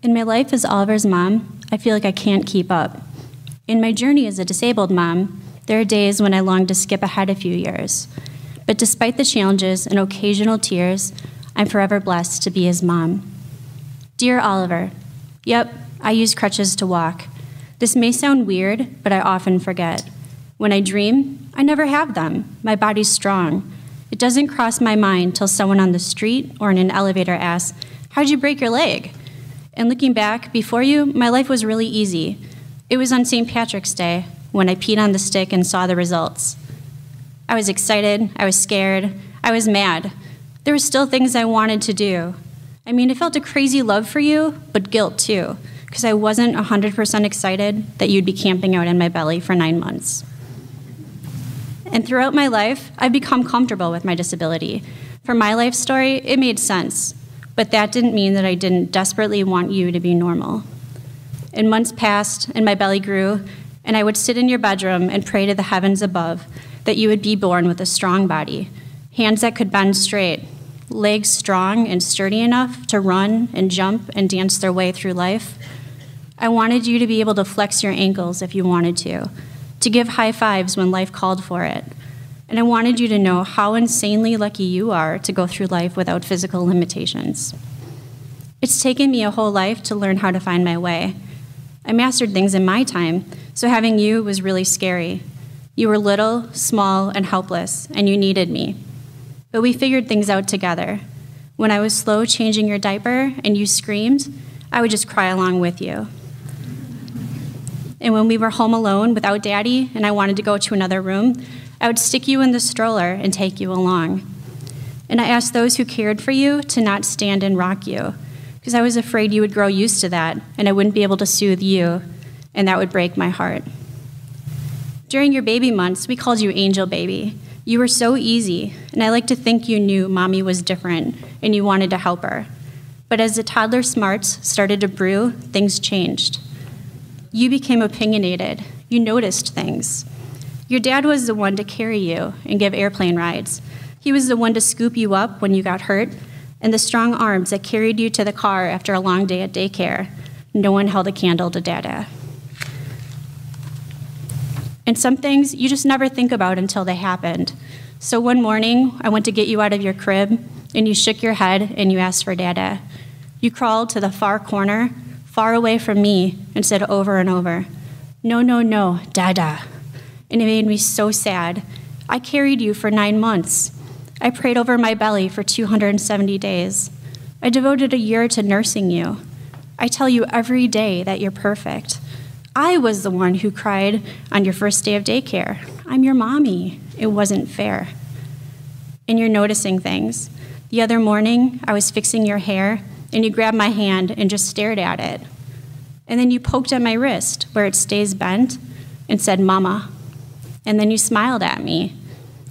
In my life as Oliver's mom, I feel like I can't keep up. In my journey as a disabled mom, there are days when I long to skip ahead a few years. But despite the challenges and occasional tears, I'm forever blessed to be his mom. Dear Oliver, yep, I use crutches to walk. This may sound weird, but I often forget. When I dream, I never have them. My body's strong. It doesn't cross my mind till someone on the street or in an elevator asks, "How'd you break your leg?" And looking back, before you, my life was really easy. It was on St. Patrick's Day when I peed on the stick and saw the results. I was excited, I was scared, I was mad. There were still things I wanted to do. I mean, I felt a crazy love for you, but guilt too, because I wasn't 100% excited that you'd be camping out in my belly for 9 months. And throughout my life, I've become comfortable with my disability. For my life story, it made sense, but that didn't mean that I didn't desperately want you to be normal. And months passed, and my belly grew, and I would sit in your bedroom and pray to the heavens above that you would be born with a strong body, hands that could bend straight, legs strong and sturdy enough to run and jump and dance their way through life. I wanted you to be able to flex your ankles if you wanted to give high fives when life called for it. And I wanted you to know how insanely lucky you are to go through life without physical limitations. It's taken me a whole life to learn how to find my way. I mastered things in my time, so having you was really scary. You were little, small, and helpless, and you needed me. But we figured things out together. When I was slow changing your diaper and you screamed, I would just cry along with you. And when we were home alone without Daddy and I wanted to go to another room, I would stick you in the stroller and take you along. And I asked those who cared for you to not stand and rock you, because I was afraid you would grow used to that and I wouldn't be able to soothe you, and that would break my heart. During your baby months, we called you Angel Baby. You were so easy, and I like to think you knew Mommy was different and you wanted to help her. But as the toddler smarts started to brew, things changed. You became opinionated. You noticed things. Your dad was the one to carry you and give airplane rides. He was the one to scoop you up when you got hurt, and the strong arms that carried you to the car after a long day at daycare. No one held a candle to Dada. And some things you just never think about until they happened. So one morning, I went to get you out of your crib, and you shook your head and you asked for Dada. You crawled to the far corner, far away from me, and said over and over, "No, no, no, Dada." And it made me so sad. I carried you for 9 months. I prayed over my belly for 270 days. I devoted a year to nursing you. I tell you every day that you're perfect. I was the one who cried on your first day of daycare. I'm your mommy. It wasn't fair. And you're noticing things. The other morning, I was fixing your hair, and you grabbed my hand and just stared at it. And then you poked at my wrist, where it stays bent, and said, "Mama." And then you smiled at me.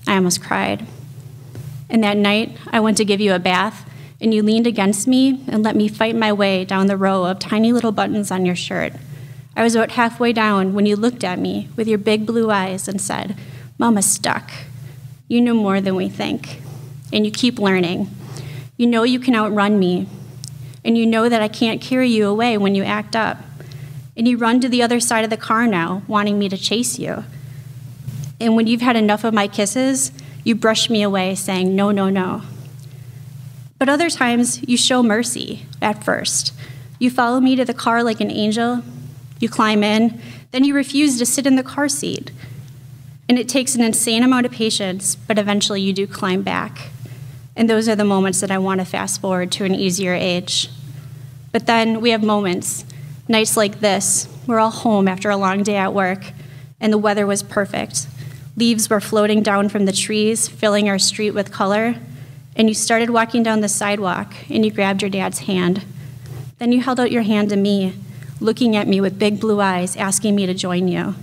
I almost cried. And that night, I went to give you a bath, and you leaned against me and let me fight my way down the row of tiny little buttons on your shirt. I was about halfway down when you looked at me with your big blue eyes and said, "Mama's stuck. You know more than we think." And you keep learning. You know you can outrun me. And you know that I can't carry you away when you act up. And you run to the other side of the car now, wanting me to chase you. And when you've had enough of my kisses, you brush me away, saying, "No, no, no." But other times, you show mercy at first. You follow me to the car like an angel. You climb in. Then you refuse to sit in the car seat. And it takes an insane amount of patience, but eventually you do climb back. And those are the moments that I want to fast forward to an easier age. But then we have moments, nights like this. We're all home after a long day at work, and the weather was perfect. Leaves were floating down from the trees, filling our street with color. And you started walking down the sidewalk, and you grabbed your dad's hand. Then you held out your hand to me, looking at me with big blue eyes, asking me to join you.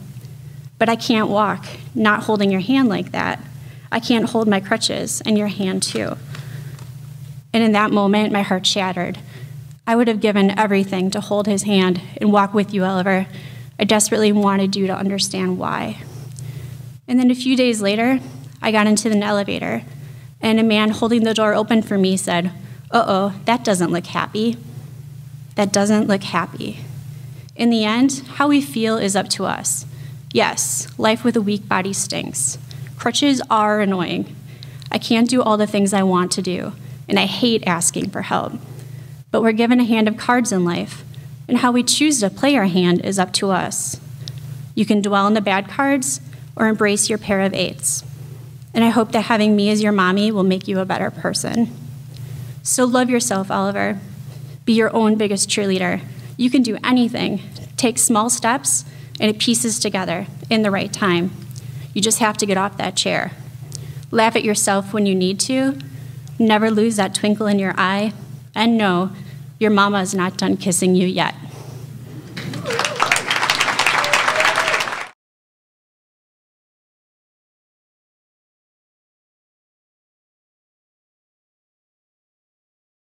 But I can't walk, not holding your hand like that. I can't hold my crutches, and your hand too. And in that moment, my heart shattered. I would have given everything to hold his hand and walk with you, Oliver. I desperately wanted you to understand why. And then a few days later, I got into an elevator, and a man holding the door open for me said, "Uh-oh, that doesn't look happy." that doesn't look happy. In the end, how we feel is up to us. Yes, life with a weak body stinks. Crutches are annoying. I can't do all the things I want to do, and I hate asking for help. But we're given a hand of cards in life, and how we choose to play our hand is up to us. You can dwell on the bad cards or embrace your pair of eights. And I hope that having me as your mommy will make you a better person. So love yourself, Oliver. Be your own biggest cheerleader. You can do anything. Take small steps, and it pieces together in the right time. You just have to get off that chair. Laugh at yourself when you need to. Never lose that twinkle in your eye. And no, your mama is not done kissing you yet.